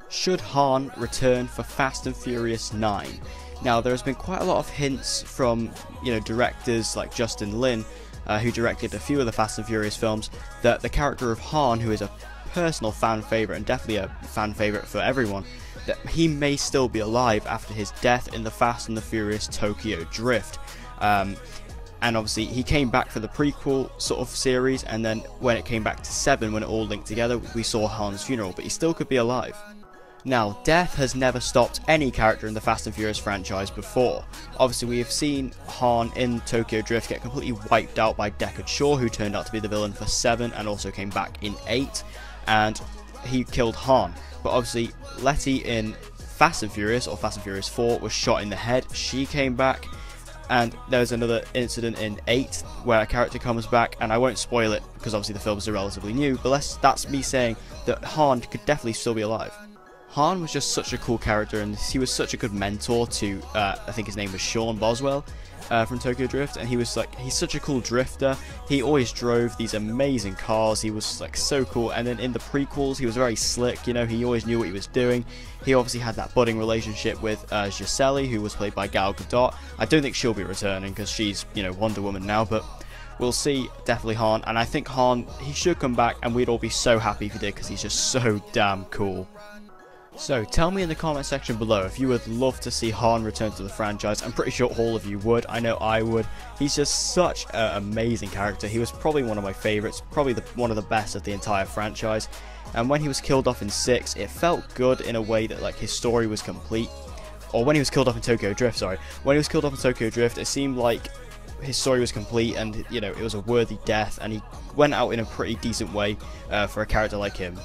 Should Han return for Fast and Furious 9? Now, there has been quite a lot of hints from, directors like Justin Lin, who directed a few of the Fast and Furious films, that the character of Han, who is a personal fan favourite and definitely a fan favourite for everyone, that he may still be alive after his death in the Fast and the Furious Tokyo Drift. And obviously he came back for the prequel sort of series, and then when it came back to 7, when it all linked together, we saw Han's funeral, but he still could be alive. Now, death has never stopped any character in the Fast and Furious franchise before. Obviously, we have seen Han in Tokyo Drift get completely wiped out by Deckard Shaw, who turned out to be the villain for 7 and also came back in 8, and he killed Han. But obviously, Letty in Fast and Furious, or Fast and Furious 4, was shot in the head. She came back, and there's another incident in 8 where a character comes back, and I won't spoil it because obviously the films are relatively new, but that's me saying that Han could definitely still be alive. Han was just such a cool character, and he was such a good mentor to, I think his name was Sean Boswell from Tokyo Drift, and he's such a cool drifter. He always drove these amazing cars. He was like so cool, and then in the prequels he was very slick, he always knew what he was doing. He obviously had that budding relationship with Gisele, who was played by Gal Gadot. I don't think she'll be returning because she's, Wonder Woman now, but we'll see. Definitely Han, and I think Han, he should come back, and we'd all be so happy if he did because he's just so damn cool. So tell me in the comment section below if you would love to see Han return to the franchise. I'm pretty sure all of you would. I know I would. He's just such an amazing character. He was probably one of my favourites, probably one of the best of the entire franchise. And when he was killed off in 6, it felt good in a way that like his story was complete. Or when he was killed off in Tokyo Drift, sorry. When he was killed off in Tokyo Drift, it seemed like his story was complete, and it was a worthy death, and he went out in a pretty decent way for a character like him.